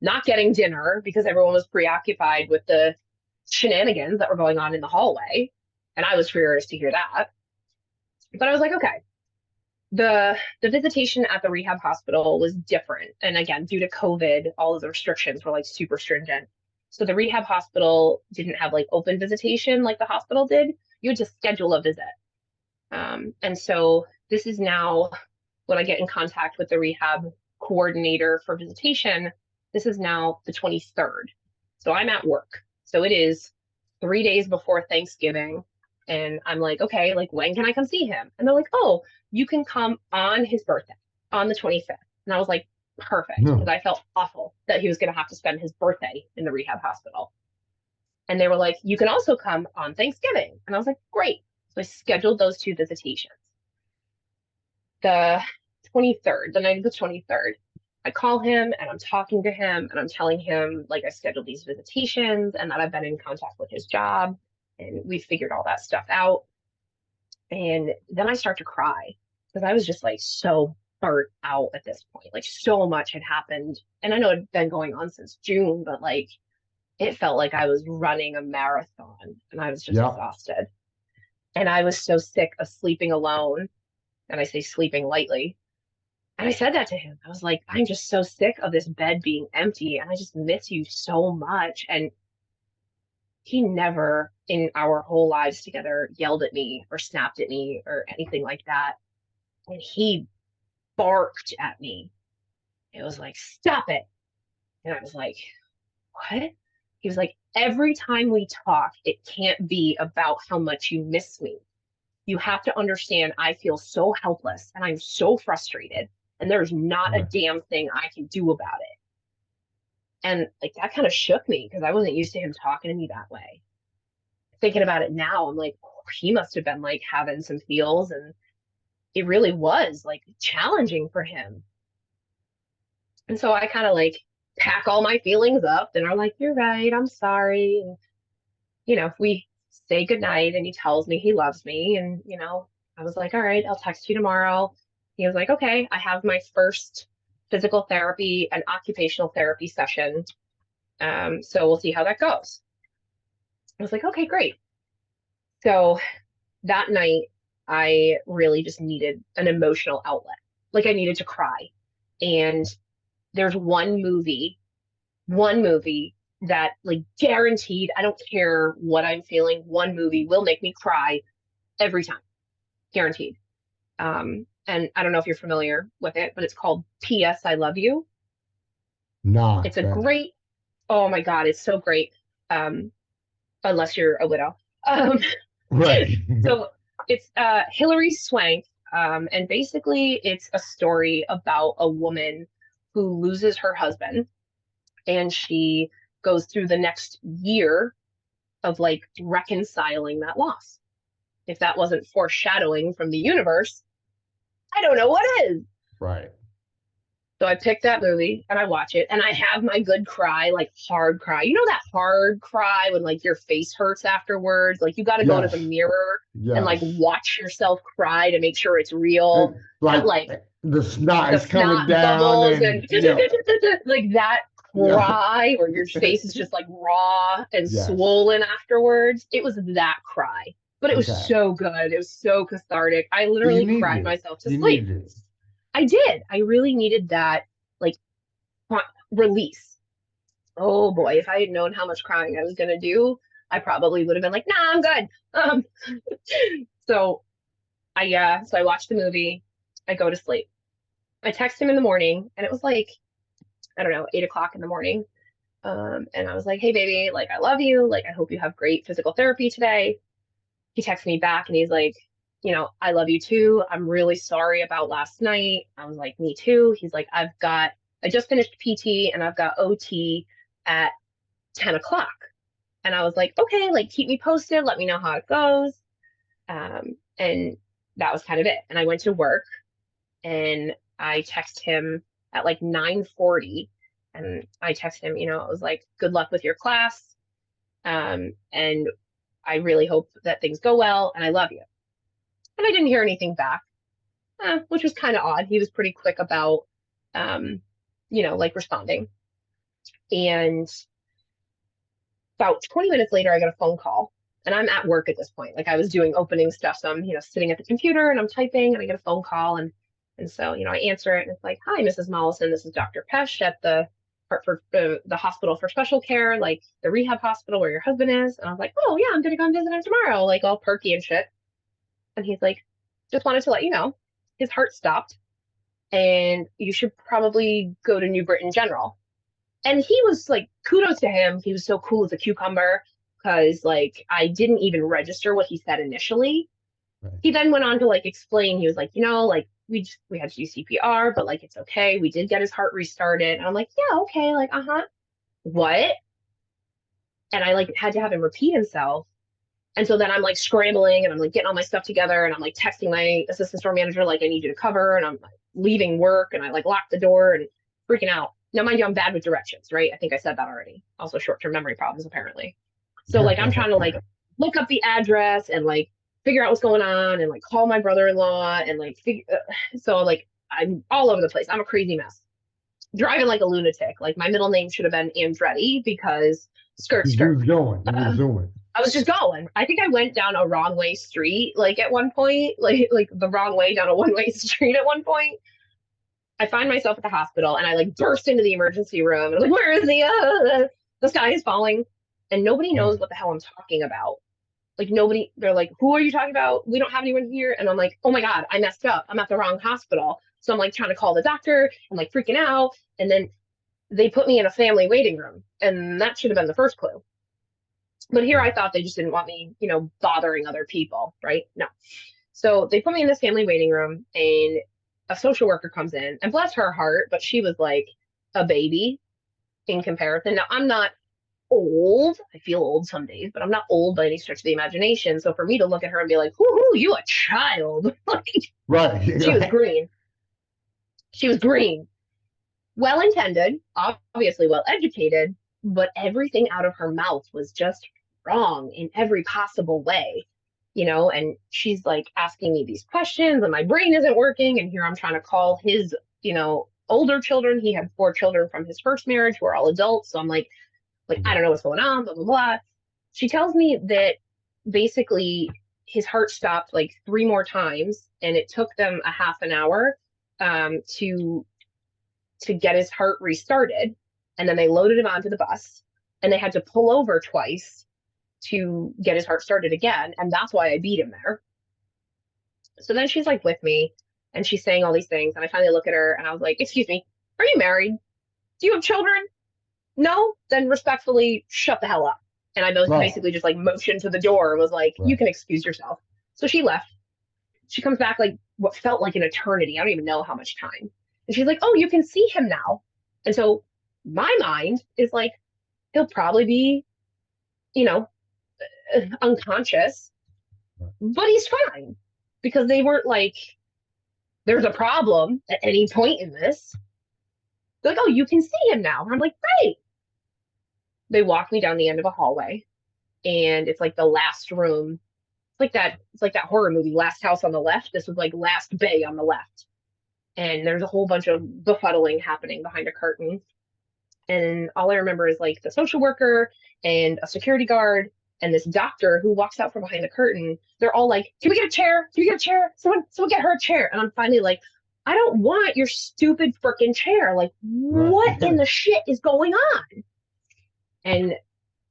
not getting dinner because everyone was preoccupied with the shenanigans that were going on in the hallway. And I was furious to hear that. But I was like, okay, the visitation at the rehab hospital was different. And again, due to COVID, all of the restrictions were like super stringent. So the rehab hospital didn't have like open visitation like the hospital did. You had to schedule a visit. And so this is now when I get in contact with the rehab coordinator for visitation, this is now the 23rd. So I'm at work. So it is 3 days before Thanksgiving. And I'm like, okay, like when can I come see him? And they're like, oh, you can come on his birthday on the 25th. And I was like, perfect. Because No. I felt awful that he was going to have to spend his birthday in the rehab hospital. And they were like, you can also come on Thanksgiving. And I was like, great. So I scheduled those 2 visitations. The 23rd, the night of the 23rd, I call him and I'm talking to him and I'm telling him like I scheduled these visitations and that I've been in contact with his job and we figured all that stuff out. And then I start to cry because I was just like so burnt out at this point. Like so much had happened. And I know it'd been going on since June, but like it felt like I was running a marathon and I was just Yeah. exhausted. And I was so sick of sleeping alone. And I say sleeping lightly. And I said that to him. I was like, I'm just so sick of this bed being empty and I just miss you so much. And he never in our whole lives together yelled at me or snapped at me or anything like that. And he barked at me. It was like, stop it. And I was like, what? He was like, every time we talk, it can't be about how much you miss me. You have to understand I feel so helpless and I'm so frustrated and there's not a Right. damn thing I can do about it. And like that kind of shook me because I wasn't used to him talking to me that way. Thinking about it now, I'm like, oh, he must have been like having some feels and it really was like challenging for him. And so I kind of like pack all my feelings up and are like, you're right, I'm sorry. And, we say goodnight, and he tells me he loves me. And, I was like, all right, I'll text you tomorrow. He was like, okay, I have my first physical therapy and occupational therapy session. So we'll see how that goes. I was like, okay, great. So that night, I really just needed an emotional outlet. Like I needed to cry. And there's one movie that like guaranteed, I don't care what I'm feeling, one movie will make me cry every time, guaranteed. And I don't know if you're familiar with it, but it's called P.S. I Love You. Not It's a that. great, oh my God, it's so great. Um, unless you're a widow. Um, Right. so it's Hilary Swank, and basically it's a story about a woman who loses her husband, and she goes through the next year of like reconciling that loss. If that wasn't foreshadowing from the universe, I don't know what is. Right. So I picked that movie and I watch it and I have my good cry, like hard cry. You know that hard cry when like your face hurts afterwards? Like you got to go to the Yes. mirror and like Yes. watch yourself cry to make sure it's real. And That like like the snot the is coming snot down, bubbles and and like that yeah. cry where your face is just like raw and Yes. swollen afterwards. It was that cry, but it was Okay. so good. It was so cathartic. I You literally needed cried it. myself to You sleep. needed it. I did. I really needed that like release. Oh boy, if I had known how much crying I was gonna do, I probably would have been like, nah, I'm good. So I watched the movie, I go to sleep. I text him in the morning and it was like, I don't know, 8 o'clock in the morning. And I was like, hey baby, like I love you. Like I hope you have great physical therapy today. He texts me back and he's like, I love you too. I'm really sorry about last night. I was like, me too. He's like, I just finished PT and I've got OT at 10 o'clock. And I was like, okay, like keep me posted. Let me know how it goes. And that was kind of it. And I went to work and I text him at like 9:40 and I text him, it was like, good luck with your class. And I really hope that things go well and I love you. And I didn't hear anything back, which was kind of odd. He was pretty quick about, um, like responding. And about 20 minutes later, I got a phone call and I'm at work at this point. Like I was doing opening stuff. So I'm, sitting at the computer and I'm typing and I get a phone call and so, I answer it and it's like, hi, Mrs. Mollison, this is Dr. Pesh at the Hartford, the hospital for special care, like the rehab hospital where your husband is. And I was like, oh yeah, I'm going to go and visit him tomorrow, like all perky and shit. And he's like, just wanted to let you know his heart stopped and you should probably go to New Britain General. And he was like, kudos to him. He was so cool as a cucumber because like I didn't even register what he said initially. Right. He then went on to like explain, he was like, like we had to do CPR, but like it's okay. We did get his heart restarted. And I'm like, yeah, okay, like, uh-huh. What? And I like had to have him repeat himself. And so then I'm like scrambling and I'm like getting all my stuff together and I'm like texting my assistant store manager, like, I need you to cover. And I'm like leaving work and I like locked the door and freaking out. Now, mind you, I'm bad with directions, right? I think I said that already. Also, short-term memory problems, apparently. So like I'm trying to like look up the address and like figure out what's going on and like call my brother-in-law and like so like I'm all over the place. I'm a crazy mess. Driving like a lunatic. Like my middle name should have been Andretti because skirt You skirt. was going. You was Uh, doing. I was just going. I think I went down a wrong way street like at one point, like the wrong way down a one-way street at one point. I find myself at the hospital and I like burst into the emergency room and I'm like, where is he? The sky is falling. And nobody knows Right. what the hell I'm talking about. Like nobody, they're like, who are you talking about? We don't have anyone here. And I'm like, oh my God, I messed up. I'm at the wrong hospital. So I'm like trying to call the doctor. I'm like freaking out. And then they put me in a family waiting room. And that should have been the first clue. But here I Right. thought they just didn't want me, bothering other people, right? No. So they put me in this family waiting room and a social worker comes in and bless her heart, but she was like a baby in comparison. Now I'm not old. I feel old some days, but I'm not old by any stretch of the imagination. So for me to look at her and be like, "Whoo, you a child?" Like she was Right. green. She was green. Well intended, obviously well educated, but everything out of her mouth was just wrong in every possible way, you know? And she's like asking me these questions, and my brain isn't working. And here I'm trying to call his, older children. He had 4 children from his first marriage who are all adults. So I'm like, I don't know what's going on, blah, blah, blah. She tells me that basically his heart stopped like 3 more times, and it took them a half an hour to get his heart restarted. And then they loaded him onto the bus, and they had to pull over twice to get his heart started again. And that's why I beat him there. So then she's like with me, and she's saying all these things. And I finally look at her and I was like, excuse me, are you married? Do you have children? No? Then respectfully, shut the hell up. And I Right. basically just like motioned to the door and was like, you Right. can excuse yourself. So she left. She comes back like what felt like an eternity. I don't even know how much time. And she's like, oh, you can see him now. And so my mind is like, he'll probably be, you know, unconscious, Right. but he's fine because they weren't like, there's a problem at any point in this. They're like, oh, you can see him now. And I'm like, great. They walk me down the end of a hallway, and it's like the last room. It's like that horror movie, Last House on the Left. This was like Last Bay on the left. And there's a whole bunch of befuddling happening behind a curtain. And all I remember is like the social worker and a security guard and this doctor who walks out from behind the curtain. They're all like, can we get a chair? Can we get a chair? Someone get her a chair. And I'm finally like, I don't want your stupid freaking chair. Like, Right. what in the shit is going on? And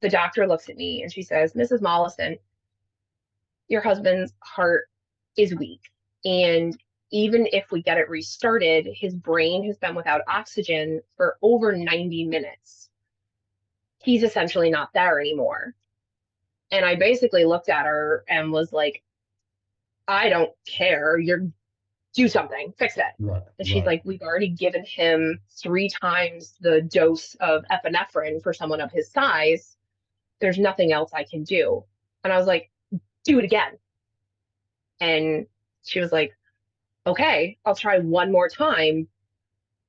the doctor looks at me and she says, Mrs. Mollison, your husband's heart is weak. And even if we get it restarted, his brain has been without oxygen for over 90 minutes. He's essentially not there anymore. And I basically looked at her and was like, I don't care. Do something, fix it. Right. And she's Right. like, we've already given him 3 times the dose of epinephrine for someone of his size. There's nothing else I can do. And I was like, do it again. And she was like, okay, I'll try one more time.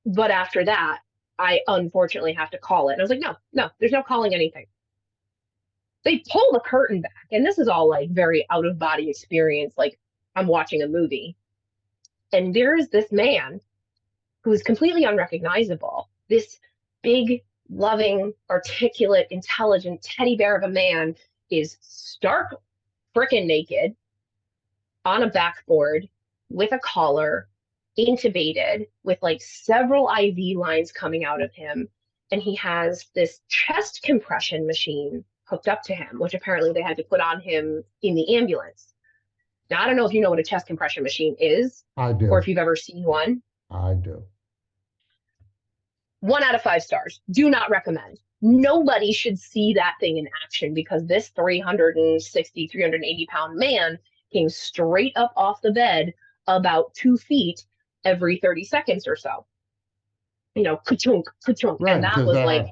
But after that, I unfortunately have to call it. And I was like, no, no, there's no calling anything. They pull the curtain back. And this is all like very out of body experience. Like I'm watching a movie. And there's this man who is completely unrecognizable. This big, loving, articulate, intelligent teddy bear of a man is stark freaking naked on a backboard with a collar, intubated with like several IV lines coming out of him. And he has this chest compression machine hooked up to him, which apparently they had to put on him in the ambulance. Now, I don't know if you know what a chest compression machine is I or do. if you've ever seen one. I do. 1 out of 5 stars. Do not recommend. Nobody should see that thing in action because this 360, 380 pound man came straight up off the bed about 2 feet every 30 seconds or so. Ka-chunk, ka-chunk. Right. And that Because was like,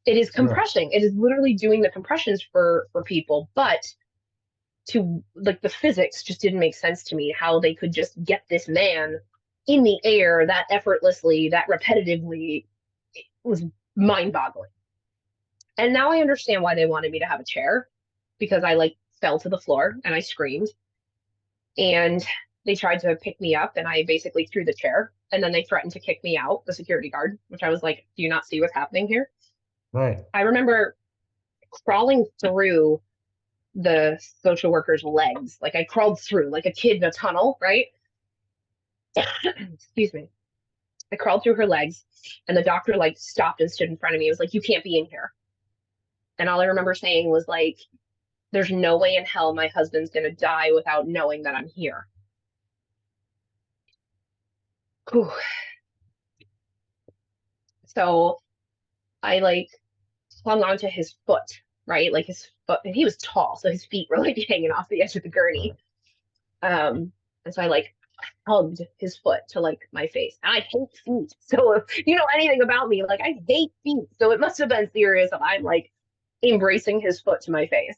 it is right. compressing. It is literally doing the compressions for people. But to like the physics just didn't make sense to me how they could just get this man in the air that effortlessly, that repetitively. It was mind boggling. And now I understand why they wanted me to have a chair because I like fell to the floor and I screamed. And they tried to pick me up and I basically threw the chair. And then they threatened to kick me out, the security guard, which I was like, do you not see what's happening here? Right. I remember crawling through the social worker's legs. Like I crawled through like a kid in a tunnel, right? Excuse me. I crawled through her legs and the doctor like stopped and stood in front of me. He was like, you can't be in here. And all I remember saying was like, there's no way in hell my husband's going to die without knowing that I'm here. Whew. So I like clung onto his foot, right? Like his foot, and he was tall, so his feet were like hanging off the edge of the gurney. Right. And so I like hugged his foot to like my face. And I hate feet. So if you know anything about me, like I hate feet. So it must have been serious if I'm like embracing his foot to my face.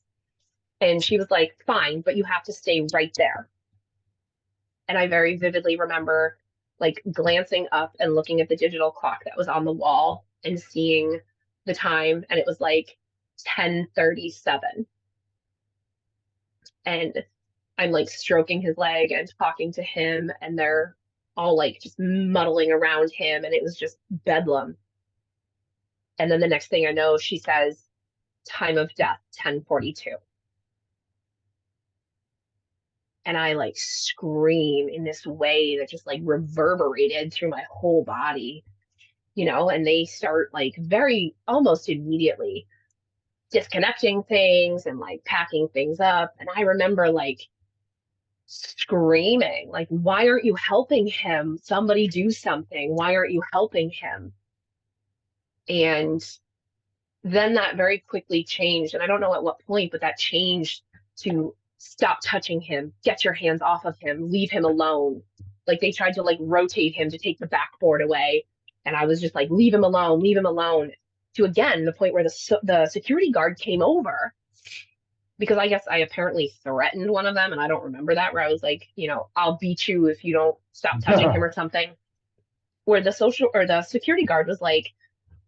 And she was like, fine, but you have to stay right there. And I very vividly remember like glancing up and looking at the digital clock that was on the wall and seeing the time. And it was like 10:37, and I'm like stroking his leg and talking to him, and they're all like just muddling around him, and it was just bedlam. And then the next thing I know, she says, time of death, 10:42. And I like scream in this way that just like reverberated through my whole body, and they start like very almost immediately disconnecting things and like packing things up. And I remember like screaming, like, why aren't you helping him? Somebody do something. Why aren't you helping him? And then that very quickly changed. And I don't know at what point, but that changed to stop touching him, get your hands off of him, leave him alone. Like they tried to like rotate him to take the backboard away. And I was just like, leave him alone, leave him alone. To again, the point where the security guard came over because I guess I apparently threatened one of them. And I don't remember that, where I was like, I'll beat you if you don't stop touching him or something. Where the security guard was like,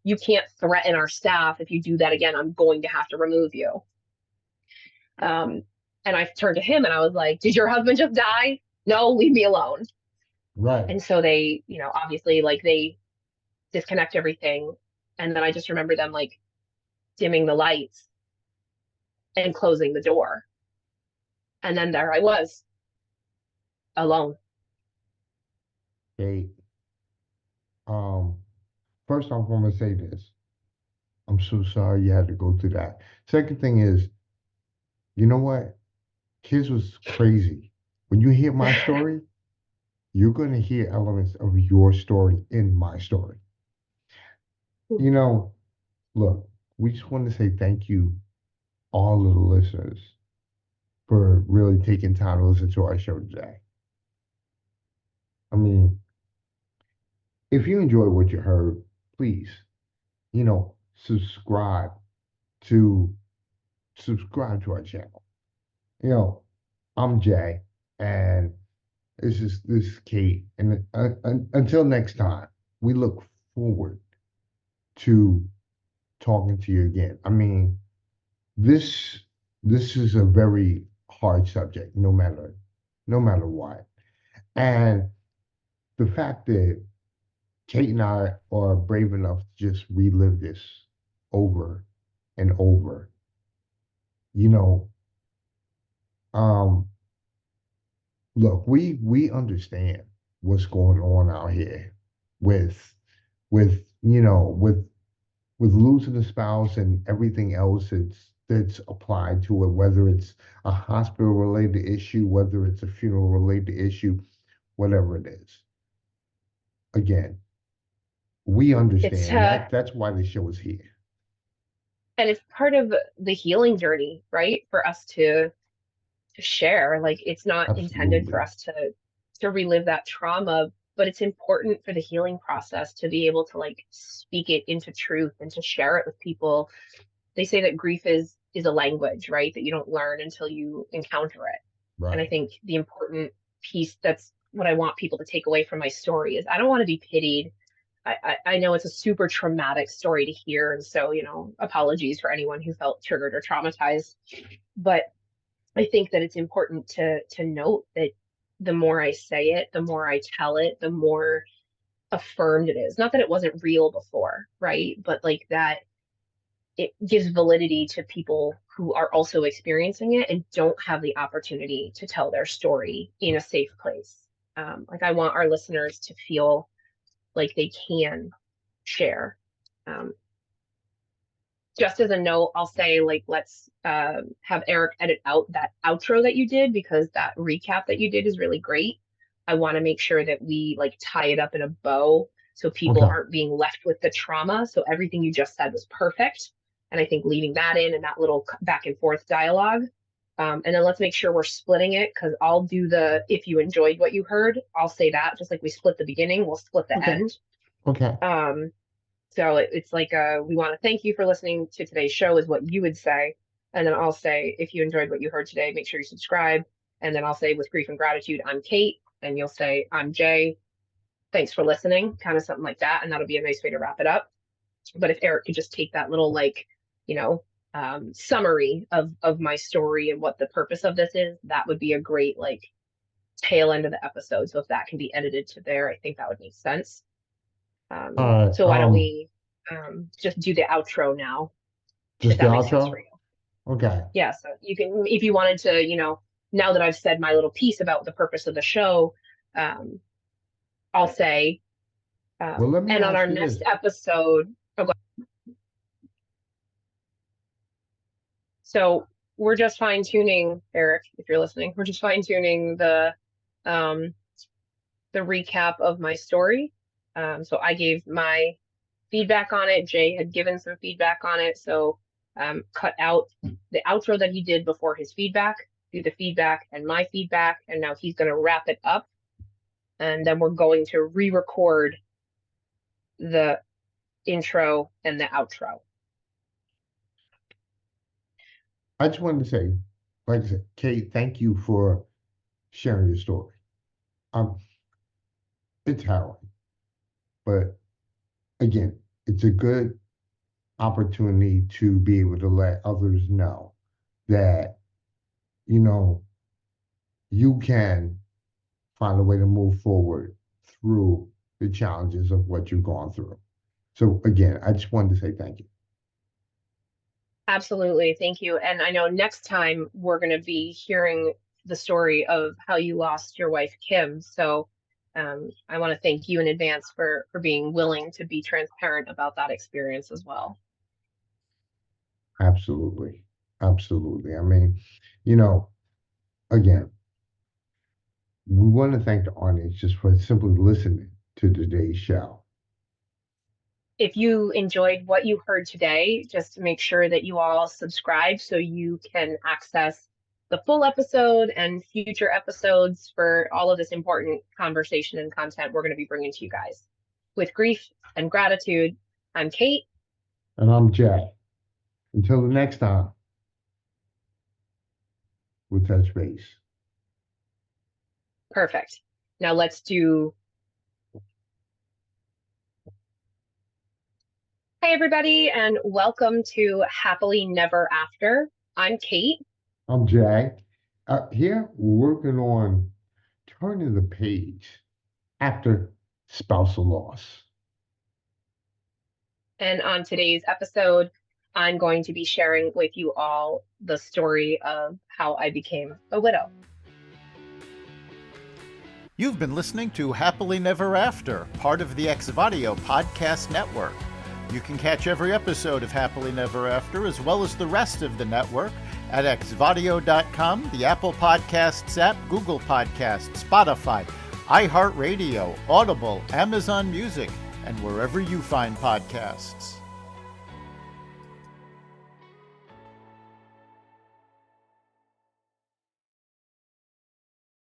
you can't threaten our staff. If you do that again, I'm going to have to remove you. Um, and I turned to him and I was like, did your husband just die? No, leave me alone. Right. And so they, obviously like they disconnect everything. And then I just remember them like dimming the lights and closing the door. And then there I was alone. Kate, um, first off, I'm gonna say this. I'm so sorry you had to go through that. Second thing is, you know what? Kids was crazy. When you hear my story, you're gonna hear elements of your story in my story. You know, look, we just want to say thank you, all of the listeners, for really taking time to listen to our show today. I mean, if you enjoyed what you heard, please, subscribe to our channel. You know, I'm Jay, and this is Kate, and until next time, we look forward to talking to you again. I mean, this this is a very hard subject, no matter what, and the fact that Kate and I are brave enough to just relive this over and over, you know, um, look, we understand what's going on out here with with losing a spouse and everything else that's applied to it, whether it's a hospital related issue, whether it's a funeral related issue, whatever it is. Again, we It's understand that's why the show is here. and it's part of the healing journey, right? For us to share. Like it's not intended for Absolutely. us to relive that trauma, but it's important for the healing process to be able to like speak it into truth and to share it with people. They say that grief is a language, right? That you don't learn until you encounter it. And I Right. think the important piece, that's what I want people to take away from my story, is I don't want to be pitied. I know it's a super traumatic story to hear. And so, apologies for anyone who felt triggered or traumatized. But I think that it's important to note that the more I say it, the more I tell it, the more affirmed it is. Not that it wasn't real before, right? But like that it gives validity to people who are also experiencing it and don't have the opportunity to tell their story in a safe place. Like I want our listeners to feel like they can share. Um, just as a note, I'll say like let's have Eric edit out that outro that you did because that recap that you did is really great. I want to make sure that we like tie it up in a bow so people Okay. aren't being left with the trauma. So everything you just said was perfect. And I think leaving that in and that little back and forth dialogue. And then let's make sure we're splitting it because I'll do the if you enjoyed what you heard, I'll say that just like we split the beginning, we'll split the Okay. end. Okay. Um, so it's like we want to thank you for listening to today's show is what you would say. And then I'll say, if you enjoyed what you heard today, make sure you subscribe. And then I'll say with grief and gratitude, I'm Kate. And you'll say, I'm Jay. Thanks for listening, kind of something like that. And that'll be a nice way to wrap it up. But if Eric could just take that little like, you know, summary of my story and what the purpose of this is, that would be a great like tail end of the episode. So if that can be edited to there, I think that would make sense. All right. So why don't we just do the outro now, if Just the that makes sense for outro? you. Okay. Yeah, so you can, if you wanted to, now that I've said my little piece about the purpose of the show, I'll say, Well, let me and on ask our you next this. episode, so we're just fine tuning, Eric, if you're listening, we're just fine tuning um, the recap of my story. So I gave my feedback on it. Jay had given some feedback on it. So cut out the outro that he did before his feedback, do the feedback and my feedback, and now he's going to wrap it up. And then we're going to re-record the intro and the outro. I just wanted to say, like I said, Kate, thank you for sharing your story. It's harrowing, but again, it's a good opportunity to be able to let others know that, you know, you can find a way to move forward through the challenges of what you've gone through. So again, I just wanted to say thank you. Absolutely. Thank you. And I know next time we're going to be hearing the story of how you lost your wife, Kim. So I want to thank you in advance for being willing to be transparent about that experience as well. Absolutely. Absolutely. I mean, you know, again, we want to thank the audience just for simply listening to today's show. If you enjoyed what you heard today, just make sure that you all subscribe so you can access the full episode and future episodes for all of this important conversation and content we're going to be bringing to you guys. With grief and gratitude, I'm Kate. And I'm Jay. Until the next time, we'll touch base. Perfect. Now let's do. Hey, everybody, and welcome to Happily Never After. I'm Kate. I'm Jay. Here, we're working on turning the page after spousal loss. And on today's episode, I'm going to be sharing with you all the story of how I became a widow. You've been listening to Happily Never After, part of the Xvadio podcast network. You can catch every episode of Happily Never After, as well as the rest of the network, at xvadio.com, the Apple Podcasts app, Google Podcasts, Spotify, iHeartRadio, Audible, Amazon Music, and wherever you find podcasts.